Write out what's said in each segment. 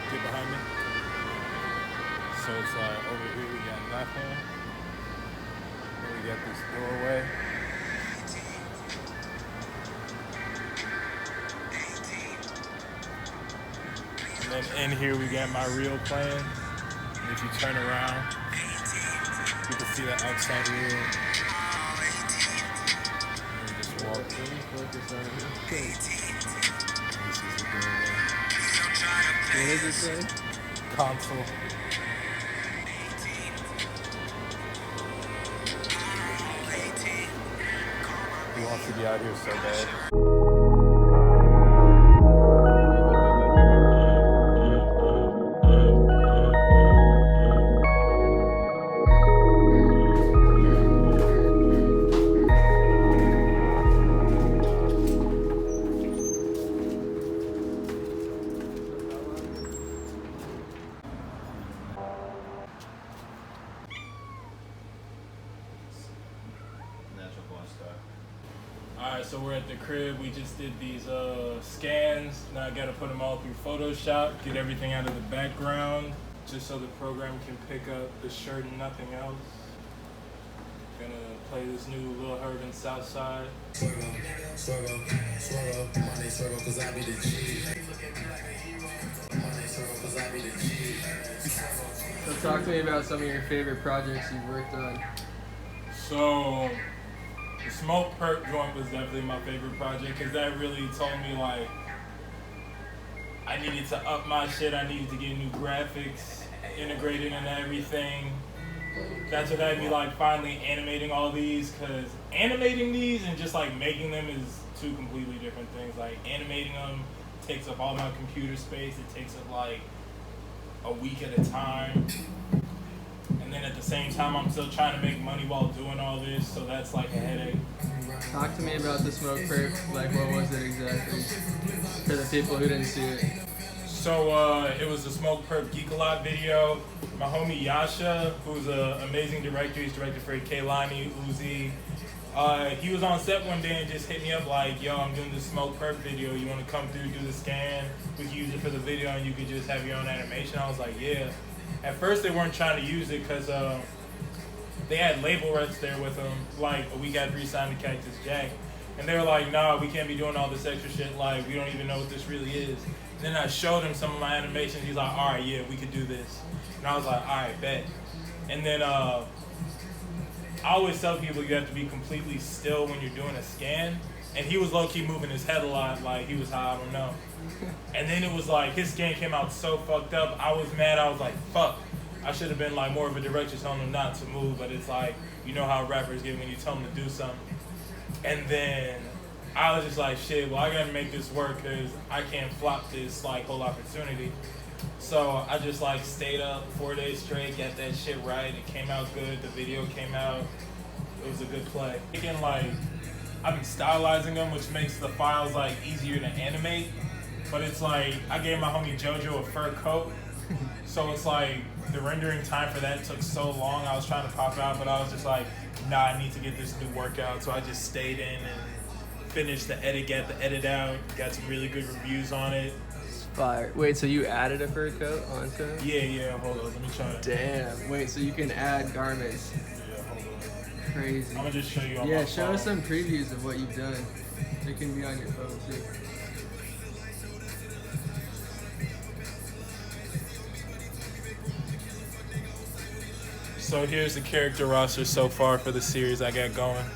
Get behind me. So it's like over here we got nothing. Then we got this doorway. And then in here we got my real plan. And if you turn around, you can see the outside world. And you just walk through. This is the doorway. What does it say? Console. He wants to be out here so bad. Alright, so we're at the crib. We just did these scans. Now I gotta put them all through Photoshop, get everything out of the background, just so the program can pick up the shirt and nothing else. Gonna play this new Lil Herb and Southside. So talk to me about some of your favorite projects you've worked on. So the Smoke Perk joint was definitely my favorite project because that really told me like I needed to up my shit. I needed to get new graphics integrated into everything. That's what had me like finally animating all these, because animating these and just like making them is two completely different things. Like animating them takes up all my computer space. It takes up like a week at a time. And then at the same time, I'm still trying to make money while doing all this, so that's like a headache. Talk to me about the Smoke Perk. Like, what was it exactly? For the people who didn't see it. So it was a Smoke Perk Geek A Lot video. My homie Yasha, who's an amazing director, he's directed for Kaylani, Uzi. He was on set one day and just hit me up like, yo, I'm doing this Smoke Perk video. You want to come through, do the scan? We can use it for the video and you could just have your own animation. I was like, yeah. At first they weren't trying to use it because they had label reps there with them. Like, we got re-signed to Cactus Jack. And they were like, nah, we can't be doing all this extra shit. Like, we don't even know what this really is. And then I showed him some of my animations. He's like, all right, yeah, we could do this. And I was like, all right, bet. And then I always tell people you have to be completely still when you're doing a scan. And he was low-key moving his head a lot, like he was high, I don't know. And then it was like, his scan came out so fucked up. I was mad, I was like, fuck. I should have been like more of a director telling him not to move, but it's like, you know how rappers get when you tell them to do something. And then I was just like, shit, well, I gotta make this work because I can't flop this like whole opportunity. So I just like stayed up 4 days straight, got that shit right. It came out good. The video came out. It was a good play. Again, like, I've been stylizing them, which makes the files like easier to animate. But it's like, I gave my homie JoJo a fur coat. So it's like, the rendering time for that took so long. I was trying to pop out, but I was just like, nah, I need to get this new workout. So I just stayed in and finished the edit, got the edit out, got some really good reviews on it. Fire. Wait, so you added a fur coat onto it? Yeah, hold on, let me try it. Damn. Wait, so you can add garments. Yeah, hold on. Crazy. I'm gonna just show you on Yeah, my show phone. us some previews of what you've done. It can be on your phone too. So here's the character roster so far for the series I got going.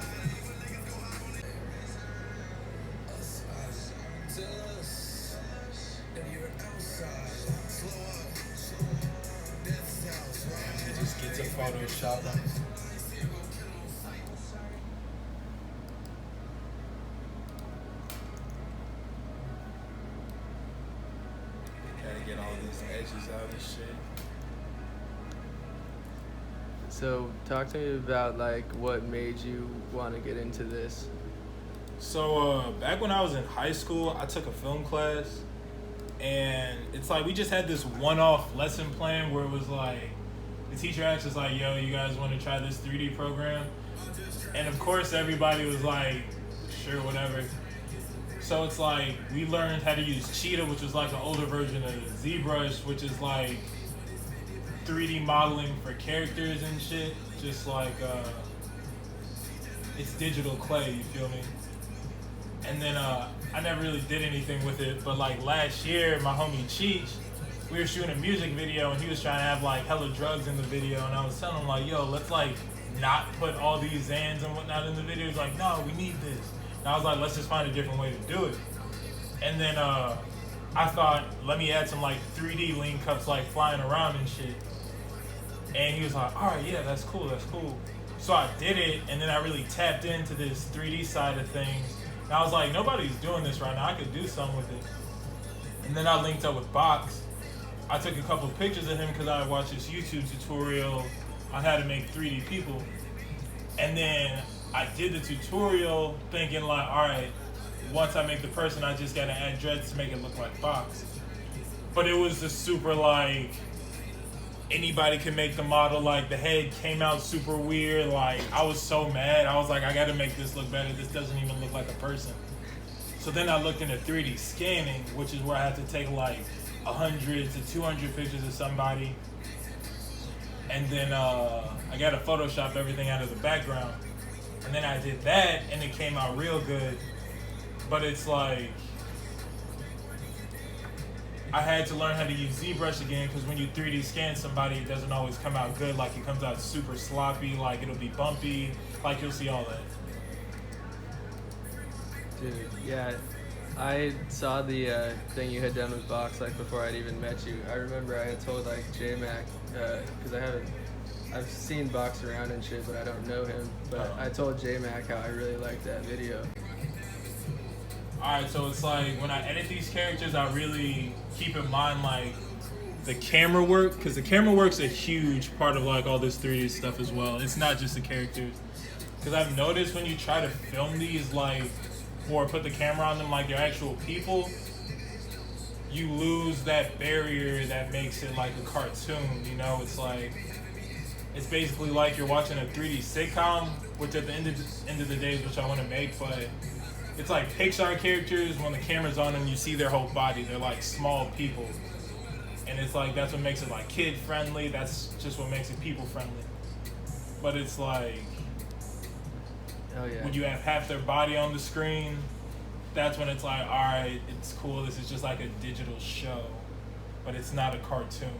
It just gets a Photoshop. Gotta get all these edges out and shit. So talk to me about like what made you want to get into this. So back when I was in high school, I took a film class, and it's like we just had this one-off lesson plan where it was like the teacher asked us like, yo, you guys want to try this 3D program? And of course everybody was like, sure, whatever. So it's like we learned how to use Cheetah, which is like an older version of ZBrush, which is like 3D modeling for characters and shit. Just like it's digital clay, you feel me? And then I never really did anything with it, but like last year, my homie Cheech, we were shooting a music video and he was trying to have like hella drugs in the video, and I was telling him like, yo, let's like not put all these Zans and whatnot in the video. He's like, no, we need this. And I was like, let's just find a different way to do it. And then I thought, let me add some like 3D lean cups like flying around and shit. And he was like, all right, yeah, that's cool, that's cool. So I did it, and then I really tapped into this 3D side of things. And I was like, nobody's doing this right now. I could do something with it. And then I linked up with Box. I took a couple pictures of him because I watched this YouTube tutorial on how to make 3D people. And then I did the tutorial thinking like, all right, once I make the person, I just gotta add dreads to make it look like Box. But it was the super like, anybody can make the model, like the head came out super weird. Like I was so mad. I was like, I gotta make this look better. This doesn't even look like a person. So then I looked into 3D scanning, which is where I had to take like 100 to 200 pictures of somebody. And then I got to Photoshop everything out of the background. And then I did that and it came out real good. But it's like, I had to learn how to use ZBrush again, because when you 3D scan somebody, it doesn't always come out good. Like it comes out super sloppy, like it'll be bumpy, like you'll see all that. Dude, yeah, I saw the thing you had done with Box like before I'd even met you. I remember I had told like J-Mac, because I've seen Box around and shit, but I don't know him. But I told J-Mac how I really liked that video. Alright, so it's like when I edit these characters, I really keep in mind like the camera work, because the camera work's a huge part of like all this 3D stuff as well. It's not just the characters. Because I've noticed when you try to film these like, or put the camera on them like they're actual people, you lose that barrier that makes it like a cartoon, you know? It's like, it's basically like you're watching a 3D sitcom, which at the end of the day is which I want to make, but it's like Pixar characters, when the camera's on them, you see their whole body. They're like small people. And it's like, that's what makes it like kid friendly. That's just what makes it people friendly. But it's like, oh, yeah. when you have half their body on the screen, that's when it's like, all right, it's cool. This is just like a digital show, but it's not a cartoon.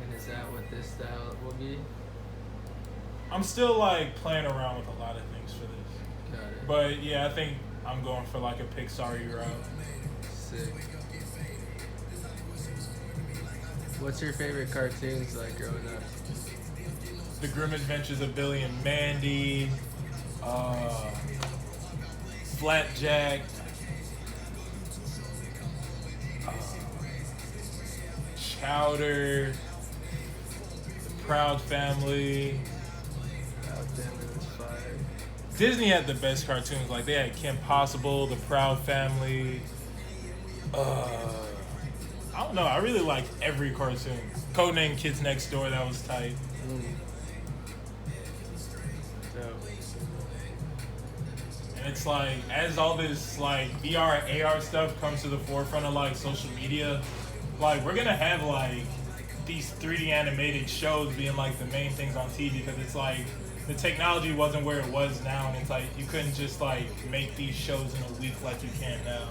And is that what this style will be? I'm still like playing around with a lot of things for this. Got it. But yeah, I think I'm going for like a Pixar route. Sick. What's your favorite cartoons like growing up? The Grim Adventures of Billy and Mandy, Flapjack, Chowder, The Proud Family. Proud Family was fire. Disney had the best cartoons. Like they had Kim Possible, The Proud Family. I don't know. I really liked every cartoon. Codename Kids Next Door, that was tight. And it's like, as all this like VR, AR stuff comes to the forefront of like social media, like we're gonna have like these 3D animated shows being like the main things on TV, because it's like the technology wasn't where it was now, and it's like you couldn't just like make these shows in a week like you can now.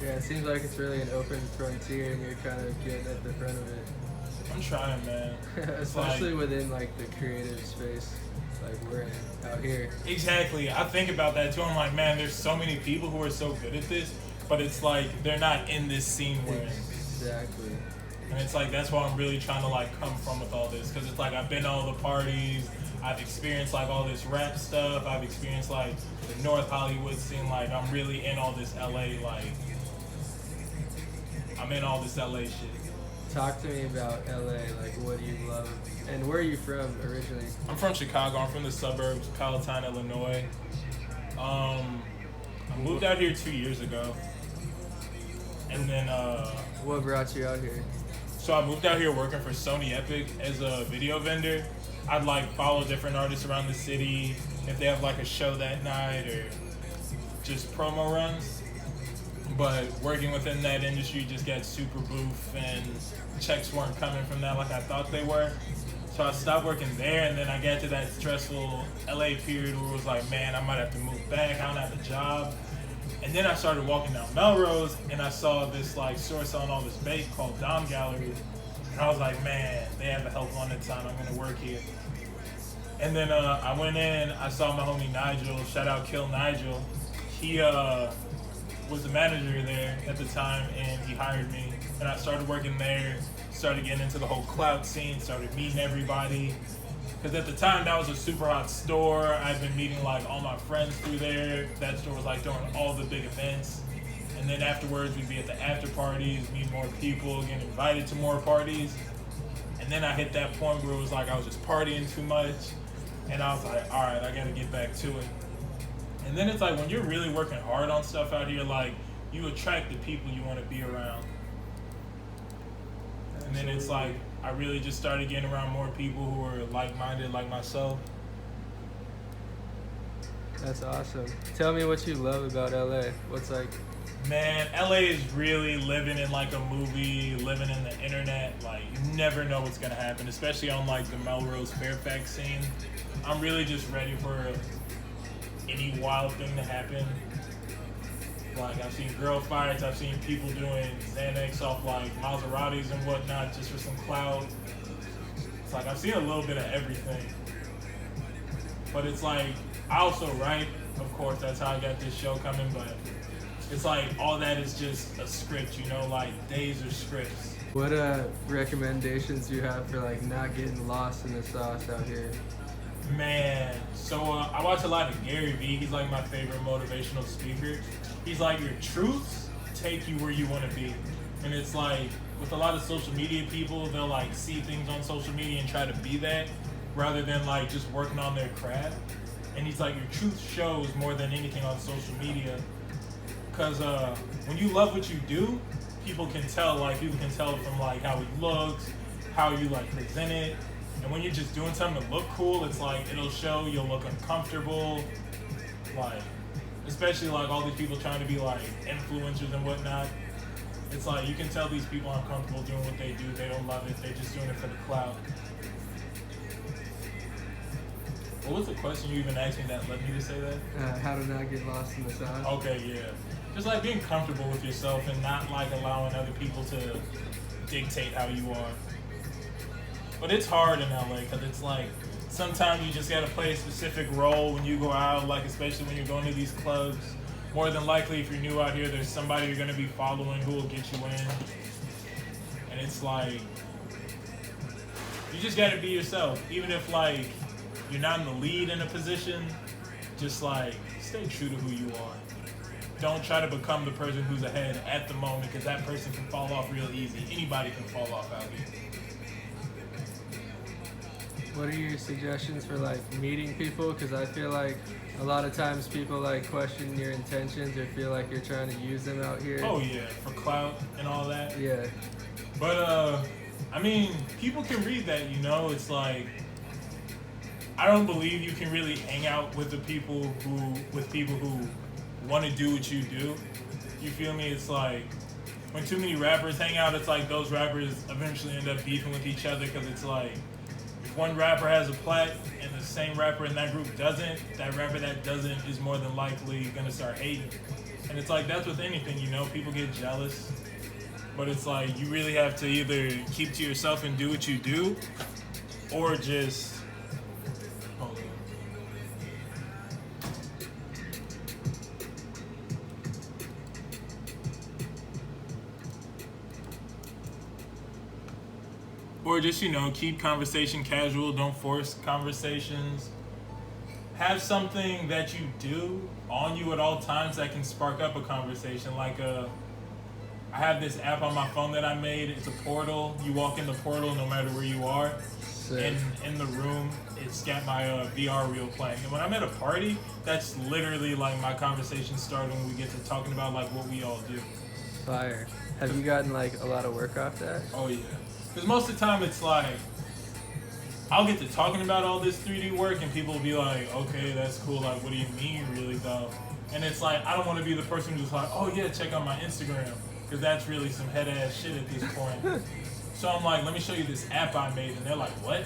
Yeah, it seems like it's really an open frontier, and you're kind of getting at the front of it. I'm trying, man. Especially like, within like the creative space like we're in out here. Exactly. I think about that too. I'm like, man, there's so many people who are so good at this, but it's like they're not in this scene we're in. Exactly. And it's like, that's why I'm really trying to like come from with all this, because it's like I've been to all the parties, I've experienced like all this rap stuff, I've experienced like the North Hollywood scene. Like I'm really in all this LA, like I'm in all this LA shit. Talk to me about LA, like what do you love? And where are you from originally? I'm from Chicago. I'm from the suburbs, Palatine, Illinois. I moved out here 2 years ago. And then what brought you out here? So I moved out here working for Sony Epic as a video vendor. I'd like follow different artists around the city if they have like a show that night, or just promo runs. But working within that industry just got super boof, and checks weren't coming from that like I thought they were. So I stopped working there, and then I got to that stressful LA period where it was like, man, I might have to move back. I don't have a job. And then I started walking down Melrose, and I saw this like store selling all this bait called Dom Gallery. And I was like, man, they have a help wanted sign. I'm gonna work here. And then I went in. I saw my homie Nigel. Shout out Kill Nigel. He was the manager there at the time, and he hired me. And I started working there. Started getting into the whole clout scene. Started meeting everybody. Because at the time, that was a super hot store. I'd been meeting like all my friends through there. That store was like doing all the big events. And then afterwards, we'd be at the after parties, meet more people, get invited to more parties. And then I hit that point where it was like I was just partying too much. And I was like, all right, I got to get back to it. And then it's like when you're really working hard on stuff out here, like you attract the people you want to be around. And then it's like I really just started getting around more people who are like-minded like myself. That's awesome. Tell me what you love about LA. What's like... Man, LA is really living in like a movie, living in the internet. Like you never know what's gonna happen, especially on like the Melrose Fairfax scene. I'm really just ready for any wild thing to happen. Like I've seen girl fights, I've seen people doing Xanax off like Maseratis and whatnot just for some clout. It's like I've seen a little bit of everything. But it's like I also write, of course, that's how I got this show coming, but it's like all that is just a script, you know, like days are scripts. What recommendations do you have for like not getting lost in the sauce out here? Man, so I watch a lot of Gary Vee. He's like my favorite motivational speaker. He's like, your truths take you where you want to be. And it's like, with a lot of social media people, they'll like see things on social media and try to be that rather than like just working on their craft. And he's like, your truth shows more than anything on social media. Because when you love what you do, people can tell from like how it looks, how you like present it. And when you're just doing something to look cool, it's like it'll show, you'll look uncomfortable. Like, especially like all these people trying to be like influencers and whatnot. It's like you can tell these people aren't comfortable doing what they do. They don't love it. They're just doing it for the clout. What was the question you even asked me that led me to say that? How to not get lost in the sauce. Okay, yeah. Just like being comfortable with yourself and not like allowing other people to dictate how you are. But it's hard in LA because it's like sometimes you just gotta play a specific role when you go out, like especially when you're going to these clubs. More than likely, if you're new out here, there's somebody you're gonna be following who will get you in. And it's like you just gotta be yourself, even if like you're not in the lead in a position. Just like stay true to who you are. Don't try to become the person who's ahead at the moment because that person can fall off real easy. Anybody can fall off out here. What are your suggestions for like meeting people? Because I feel like a lot of times people like question your intentions or feel like you're trying to use them out here. Oh yeah, for clout and all that. Yeah. But I mean, people can read that, you know. It's like I don't believe you can really hang out with people who want to do what you do. You feel me? It's like when too many rappers hang out, it's like those rappers eventually end up beefing with each other because it's like if one rapper has a plat and the same rapper in that group doesn't, that rapper that doesn't is more than likely gonna start hating. And it's like that's with anything, you know. People get jealous, but it's like you really have to either keep to yourself and do what you do, or just you know, keep conversation casual. Don't force conversations. Have something that you do on you at all times that can spark up a conversation. Like I have this app on my phone that I made. It's a portal. You walk in the portal no matter where you are. And in the room, it's got my VR reel playing. And when I'm at a party, that's literally like my conversation started when we get to talking about like what we all do. Fire. Have you gotten like a lot of work off that? Oh yeah. Because most of the time it's like, I'll get to talking about all this 3D work and people will be like, okay, that's cool. Like, what do you mean really though? And it's like, I don't want to be the person who's like, oh yeah, check out my Instagram. Because that's really some head ass shit at this point. So I'm like, let me show you this app I made. And they're like, what?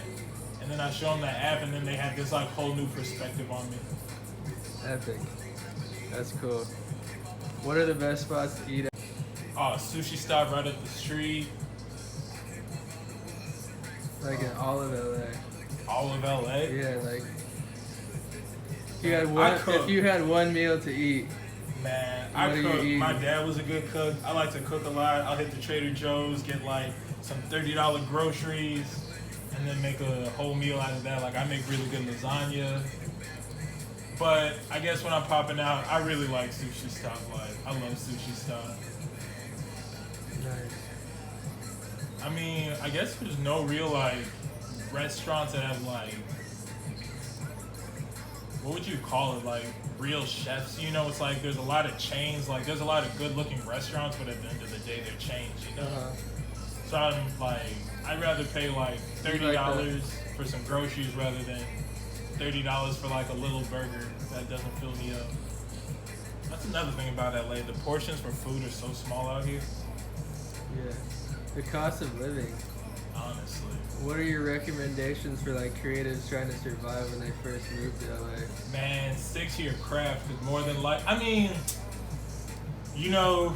And then I show them that app, and then they have this like whole new perspective on me. Epic. That's cool. What are the best spots to eat at? Oh, sushi stop right up the street. Like in all of LA? All of LA? Yeah, like if you had one meal to eat. Man, What I are you cook. eating? My dad was a good cook. I like to cook a lot. I'll hit the Trader Joe's, get like some $30 groceries, and then make a whole meal out of that. Like I make really good lasagna. But I guess when I'm popping out, I really like sushi stop. Like I love sushi stop. Nice. I mean, I guess there's no real like restaurants that have like, what would you call it, like real chefs, you know? It's like there's a lot of chains, like there's a lot of good looking restaurants, but at the end of the day they're chains, you know? So I'm like, I'd rather pay like $30 for some groceries rather than $30 for like a little burger that doesn't fill me up. That's another thing about LA, the portions for food are so small out here. Yeah. The cost of living. Honestly. What are your recommendations for like creatives trying to survive when they first move to LA? Man, stick to your craft, because more than like, I mean, you know,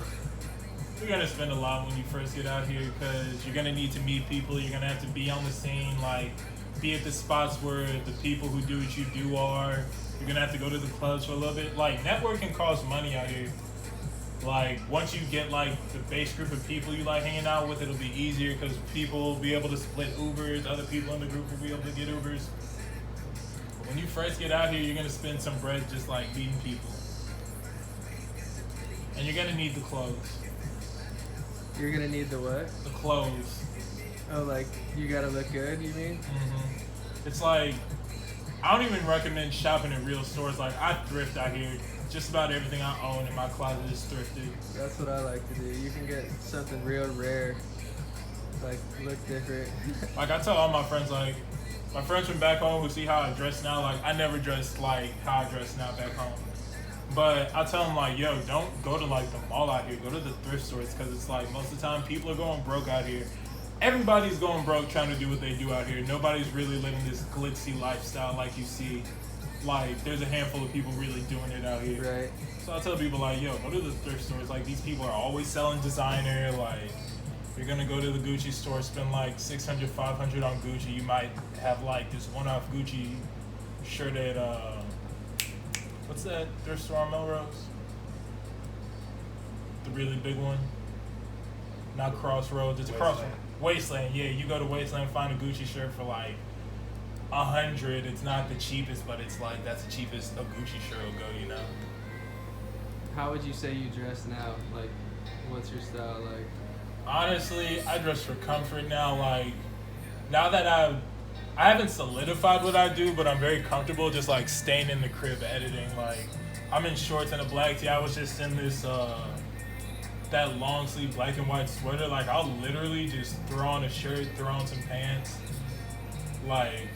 you're gonna spend a lot when you first get out here, because you're gonna need to meet people. You're gonna have to be on the scene, like be at the spots where the people who do what you do are. You're gonna have to go to the clubs for a little bit. Like networking costs money out here. Like once you get like the base group of people you like hanging out with, it'll be easier because people will be able to split Ubers. Other people in the group will be able to get Ubers. But when you first get out here, you're gonna spend some bread just like meeting people, and you're gonna need the clothes. You're gonna need the what? The clothes. Oh, like you gotta look good, you mean? It's like, I don't even recommend shopping in real stores. Like I thrift out here. Just about everything I own in my closet is thrifted. That's what I like to do. You can get something real rare, like look different. Like I tell all my friends, like my friends from back home who see how I dress now, like I never dressed like how I dress now back home. But I tell them like, yo, don't go to like the mall out here. Go to the thrift stores, because it's like most of the time people are going broke out here. Everybody's going broke trying to do what they do out here. Nobody's really living this glitzy lifestyle like you see. Like, there's a handful of people really doing it out here. Right. So I tell people, like, yo, go to the thrift stores. Like, these people are always selling designer. Like, you're going to go to the Gucci store, spend, like, $600, $500 on Gucci. You might have, like, this one-off Gucci shirt at, what's that thrift store on Melrose? The really big one? Not Crossroads. It's Crossroads. Wasteland. Yeah, you go to Wasteland, find a Gucci shirt for, like, 100. It's not the cheapest, but it's like that's the cheapest a Gucci shirt will go, you know. How would you say you dress now? Like, what's your style like? Honestly, I dress for comfort now. Like, now that I haven't solidified what I do, but I'm very comfortable just like staying in the crib editing. Like, I'm in shorts and a black tee. I was just in this that long sleeve black and white sweater. Like, I'll literally just throw on a shirt, throw on some pants, like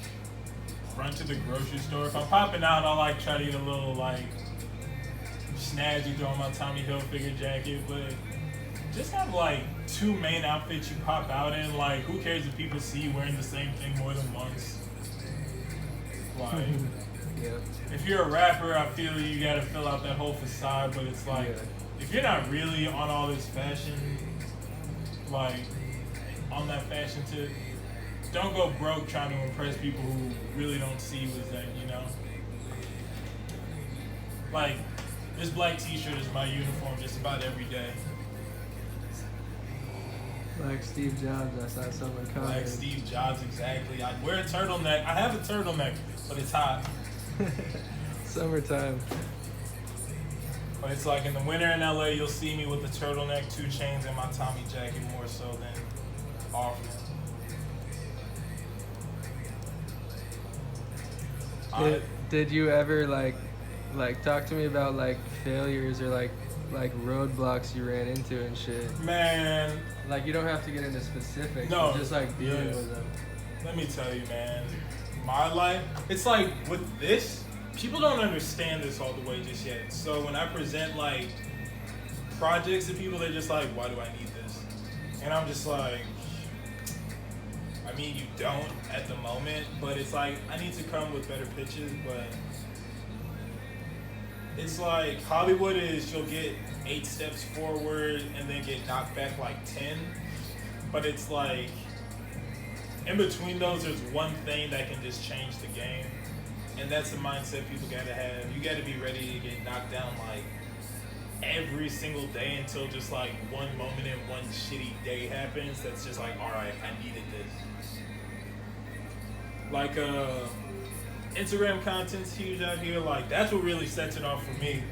run to the grocery store. If I'm popping out, I'll like try to get a little like snazzy, throw on my Tommy Hilfiger jacket, but just have like two main outfits you pop out in. Like, who cares if people see you wearing the same thing more than once? Like, Yeah. if you're a rapper, I feel you gotta fill out that whole facade, but it's like, if you're not really on all this fashion, like on that fashion tip, don't go broke trying to impress people who really don't see you as that, you know? Like, this black t-shirt is my uniform just about every day. Like Steve Jobs, I saw someone comment. Like Steve Jobs, exactly. I wear a turtleneck. I have a turtleneck, but it's hot. Summertime. But it's like in the winter in LA, you'll see me with the turtleneck, 2 chains, and my Tommy jacket more so than often. Did you ever like talk to me about like failures or like roadblocks you ran into and shit? Man, Like, you don't have to get into specifics, No, but just like dealing yeah. with them. let me tell you, man. My life, it's like with this, people don't understand this all the way just yet. So when I present like projects to people, they're just like, why do I need this? And I'm just like, I mean, you don't at the moment, but it's like, I need to come with better pitches, but it's like Hollywood is you'll get 8 steps forward and then get knocked back like 10. But it's like, in between those, there's one thing that can just change the game. And that's the mindset people gotta have. You gotta be ready to get knocked down like every single day until just like one moment and one shitty day happens that's just like, alright, I needed this. Like Instagram content's huge out here. Like that's what really sets it off for me.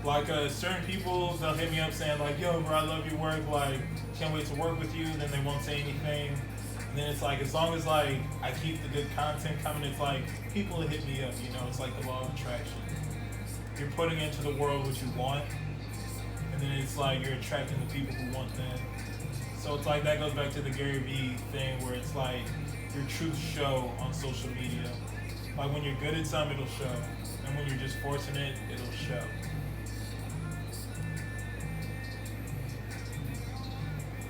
Like certain people, they'll hit me up saying like, yo bro, I love your work, like can't wait to work with you. Then they won't say anything. And then it's like, as long as like I keep the good content coming, it's like people will hit me up, you know. It's like the law of attraction. You're putting into the world what you want, and then it's like you're attracting the people who want that. So it's like that goes back to the Gary Vee thing where it's like your truth show on social media. Like when you're good at something, it'll show. And when you're just forcing it, it'll show.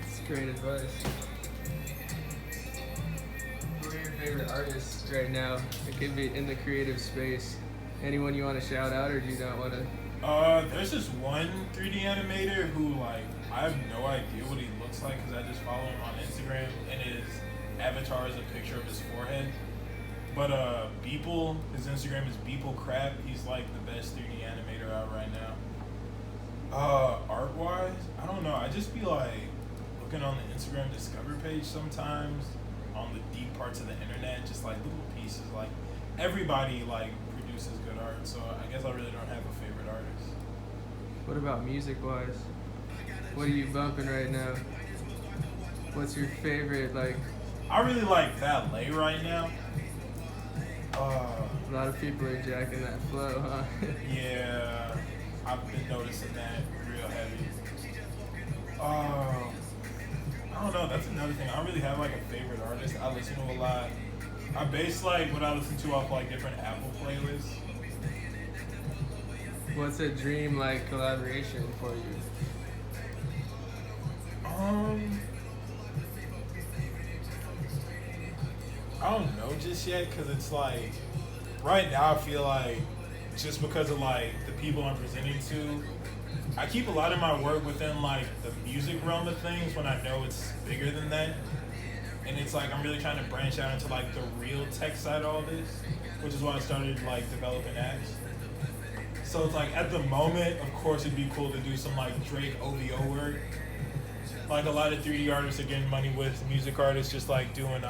It's great advice. Who are your favorite artists right now? It could be in the creative space. Anyone you want to shout out, or do you not want to? There's this one 3D animator who, like, I have no idea what he looks like because I just follow him on Instagram, and his avatar is a picture of his forehead. But Beeple, his Instagram is Beeple Crap. He's like the best 3D animator out right now. Art wise, I don't know. I just be like looking on the Instagram Discover page sometimes on the deep parts of the internet, just like little pieces. Like everybody like produces good art, so I guess I really don't have a favorite artist. What about music wise? What are you bumping right now? What's your favorite, like? I really like Ballet right now. A lot of people are jacking that flow, huh? Yeah, I've been noticing that real heavy. I don't know, that's another thing. I don't really have like a favorite artist. I listen to a lot. I base like what I listen to off like different Apple playlists. What's a dream like collaboration for you? I don't know just yet, because it's like right now I feel like just because of like the people I'm presenting to, I keep a lot of my work within like the music realm of things when I know it's bigger than that. And it's like I'm really trying to branch out into like the real tech side of all this, which is why I started like developing apps. So it's like at the moment, of course it'd be cool to do some like Drake OVO work. Like a lot of 3D artists are getting money with music artists just like doing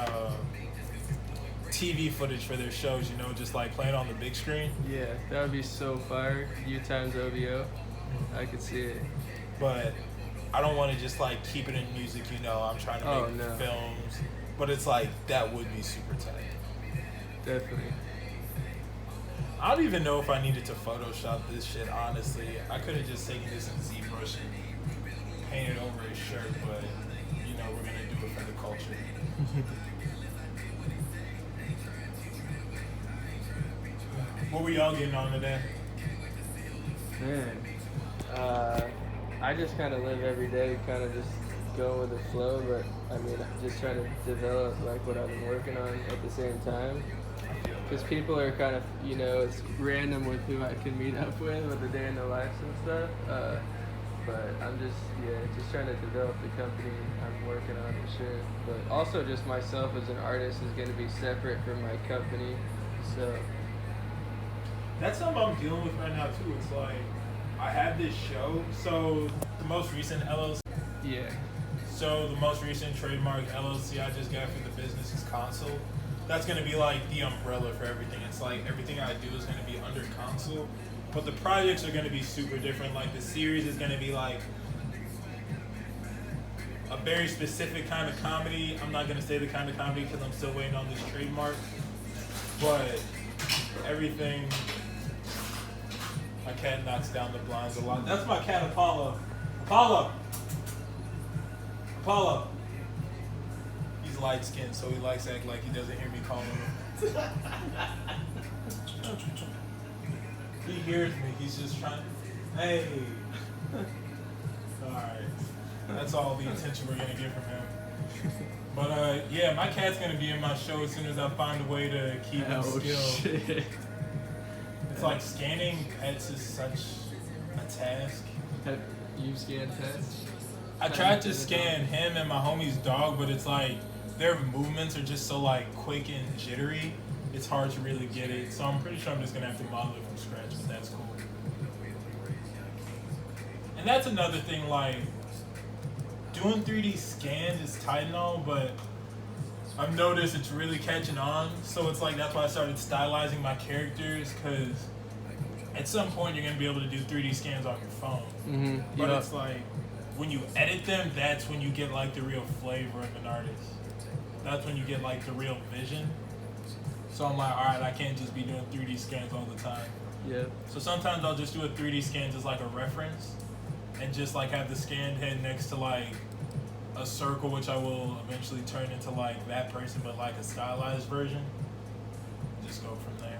TV footage for their shows, you know, just like playing on the big screen. Yeah, that would be so fire. U times OVO. I could see it. But I don't want to just like keep it in music, you know. I'm trying to make films. But it's like that would be super tight. Definitely. I don't even know if I needed to Photoshop this shit, honestly. I could have just taken this in ZBrush and painted over his shirt, but you know, we're gonna do it for the culture. What were y'all getting on today? Man, I just kind of live every day, kind of just go with the flow, but I mean, I'm just trying to develop like what I've been working on at the same time. Because people are kind of, you know, it's random with who I can meet up with the day in the lives and stuff. But I'm just trying to develop the company I'm working on and shit. But also just myself as an artist is going to be separate from my company, so. That's something I'm dealing with right now too. It's like I have this show. So the most recent LLC. Yeah. So the most recent trademark LLC I just got for the business is Console. That's gonna be like the umbrella for everything. It's like everything I do is gonna be under Console, but the projects are gonna be super different. Like the series is gonna be like a very specific kind of comedy. I'm not gonna say the kind of comedy because I'm still waiting on this trademark, but everything. My cat knocks down the blinds a lot. That's my cat, Apollo. Apollo! Apollo! He's light skinned, so he likes to act like he doesn't hear me calling him. He hears me. He's just trying. Hey. All right. That's all the attention we're gonna get from him. But yeah, my cat's gonna be in my show as soon as I find a way to keep him still. Shit. It's like scanning pets is such a task. Have you scanned pets? I tried to scan him and my homie's dog, but it's like their movements are just so like quick and jittery. It's hard to really get it. So I'm pretty sure I'm just gonna have to model it from scratch, but that's cool. And that's another thing, like doing 3D scans is tight and all, but I've noticed it's really catching on. So it's like that's why I started stylizing my characters, because at some point you're gonna be able to do 3D scans off your phone. Mm-hmm. But it's like when you edit them, that's when you get like the real flavor of an artist. That's when you get like the real vision. So I'm like, all right, I can't just be doing 3D scans all the time. Yeah. So sometimes I'll just do a 3D scan as like a reference, and just like have the scanned head next to like a circle, which I will eventually turn into like that person, but like a stylized version. Just go from there.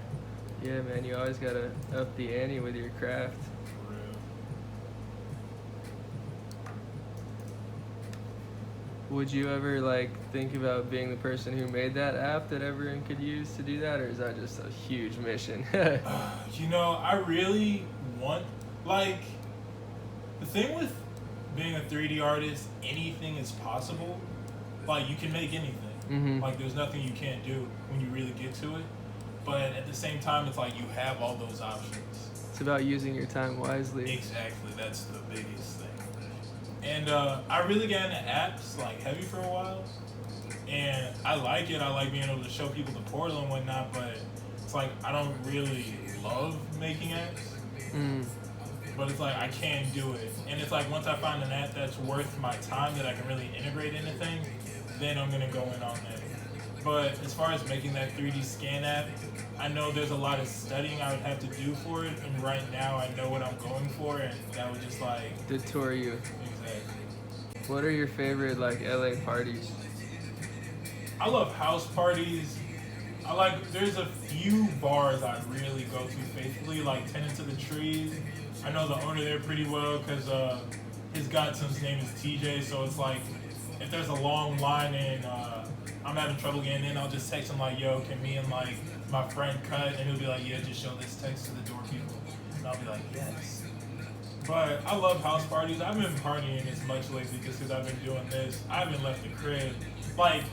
Yeah, man, you always gotta up the ante with your craft. For real. Would you ever like think about being the person who made that app that everyone could use to do that, or is that just a huge mission? You know, I really want, like, the thing with being a 3D artist, anything is possible. Like, you can make anything. Mm-hmm. Like, there's nothing you can't do when you really get to it. But at the same time, it's like you have all those options. It's about using your time wisely. Exactly, that's the biggest thing. And I really got into apps like heavy for a while, and I like it. I like being able to show people the portal and whatnot, but it's like I don't really love making apps. Mm. But it's like I can do it, and it's like once I find an app that's worth my time that I can really integrate anything, then I'm gonna go in on that. But as far as making that 3D scan app, I know there's a lot of studying I would have to do for it, and right now I know what I'm going for, and that would just like Detour you. exactly. What are your favorite like LA parties? I love house parties. There's a few bars I really go to faithfully, like Tenant to the Trees. I know the owner there pretty well because his godson's name is TJ, so it's like if there's a long line and I'm having trouble getting in, I'll just text him like, yo, can me and like my friend cut? And he'll be like, yeah, just show this text to the door people. And I'll be like, yes. But I love house parties. I've been partying as much lately just because I've been doing this. I haven't left the crib. Like,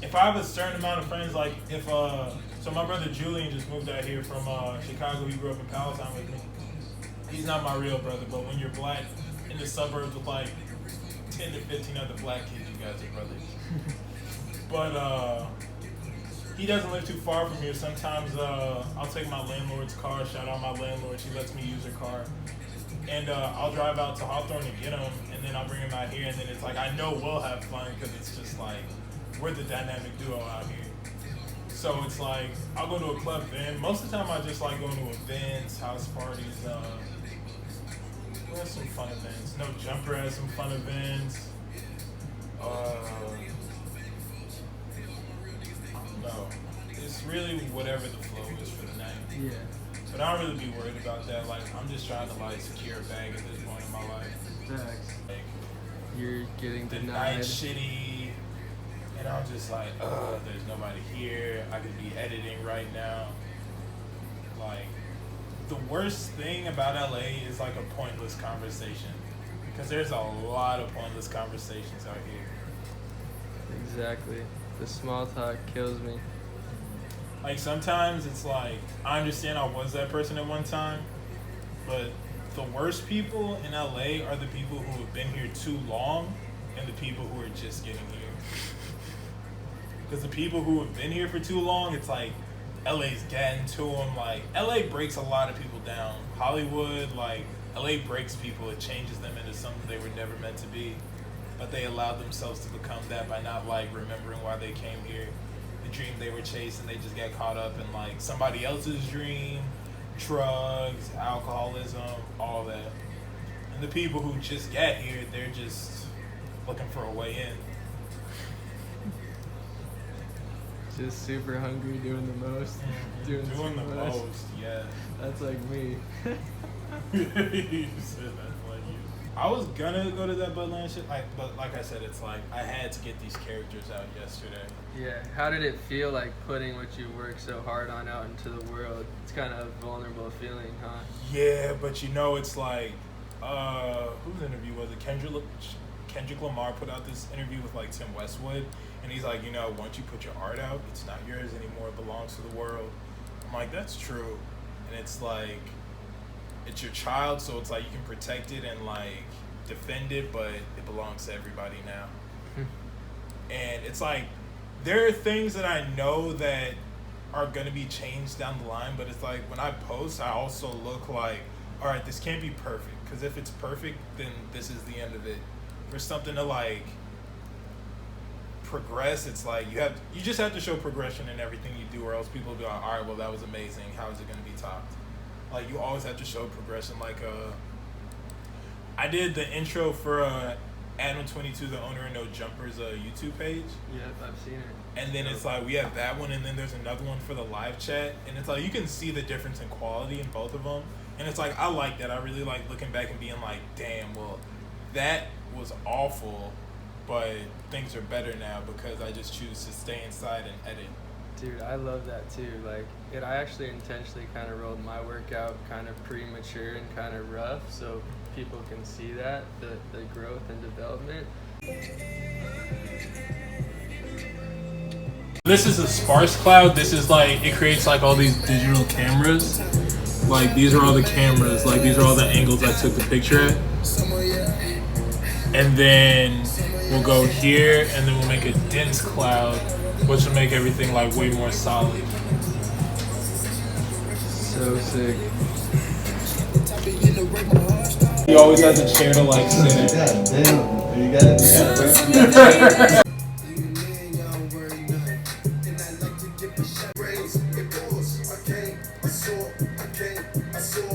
if I have a certain amount of friends, like if, so my brother Julian just moved out here from Chicago. He grew up in Palestine with me. He's not my real brother, but when you're black in the suburbs with like 10 to 15 other black kids, you guys are brothers. But he doesn't live too far from here. Sometimes I'll take my landlord's car. Shout out my landlord. She lets me use her car. And I'll drive out to Hawthorne to get him, and then I'll bring him out here. And then it's like, I know we'll have fun because it's just like, we're the dynamic duo out here. So it's like, I'll go to a club then. Most of the time I just like going to events, house parties. We have some fun events. No Jumper has some fun events. No, it's really whatever the flow is for the night. Yeah. But I don't really be worried about that. Like, I'm just trying to like secure a bag at this point in my life. Facts. Like, You're getting the denied. night's shitty, and I'm just like, there's nobody here. I could be editing right now. Like, the worst thing about LA is like a pointless conversation, because there's a lot of pointless conversations out here. Exactly. The small talk kills me. Like, sometimes it's like, I understand I was that person at one time, but the worst people in LA are the people who have been here too long and the people who are just getting here. Because the people who have been here for too long, it's like LA's getting to them. Like, LA breaks a lot of people down. Hollywood, like, LA breaks people. It changes them into something they were never meant to be. But they allowed themselves to become that by not like remembering why they came here. The dream they were chasing, they just got caught up in like somebody else's dream, drugs, alcoholism, all that. And the people who just get here, they're just looking for a way in. Just super hungry, doing the most. Doing the much. most, yeah. That's like me. You said that's like you. I was gonna go to that Budland shit, but like I said, it's like I had to get these characters out yesterday. Yeah. How did it feel like putting what you worked so hard on out into the world? It's kind of a vulnerable feeling, huh? Yeah, but you know, it's like, whose interview was it? Kendrick Lamar put out this interview with like Tim Westwood, and he's like, you know, once you put your art out, it's not yours anymore; it belongs to the world. I'm like, that's true, and it's like, it's your child, so it's like you can protect it and like defend it, but it belongs to everybody now. And it's like, there are things that I know that are gonna be changed down the line, but it's like when I post, I also look like, all right, this can't be perfect, because if it's perfect, then this is the end of it. For something to like progress, it's like you just have to show progression in everything you do, or else people will be like, all right, well, that was amazing, how is it going to be topped? Like, you always have to show progression. Like, I did the intro for Adam22, the owner of No Jumpers YouTube page. Yep, I've seen it. And then it's like we have that one, and then there's another one for the live chat, and it's like you can see the difference in quality in both of them. And it's like, I like that. I really like looking back and being like, damn, well, that was awful, but things are better now because I just choose to stay inside and edit. Dude, I love that too. Like, I actually intentionally kind of rolled my workout kind of premature and kind of rough, so people can see that the growth and development. This is a sparse cloud. This is like, it creates like all these digital cameras. Like, these are all the cameras. Like, these are all the angles I took the picture at. And then we'll go here, and then we'll make a dense cloud, which will make everything like way more solid. So sick. You always have the chair to like sit in. God damn, you got it. I saw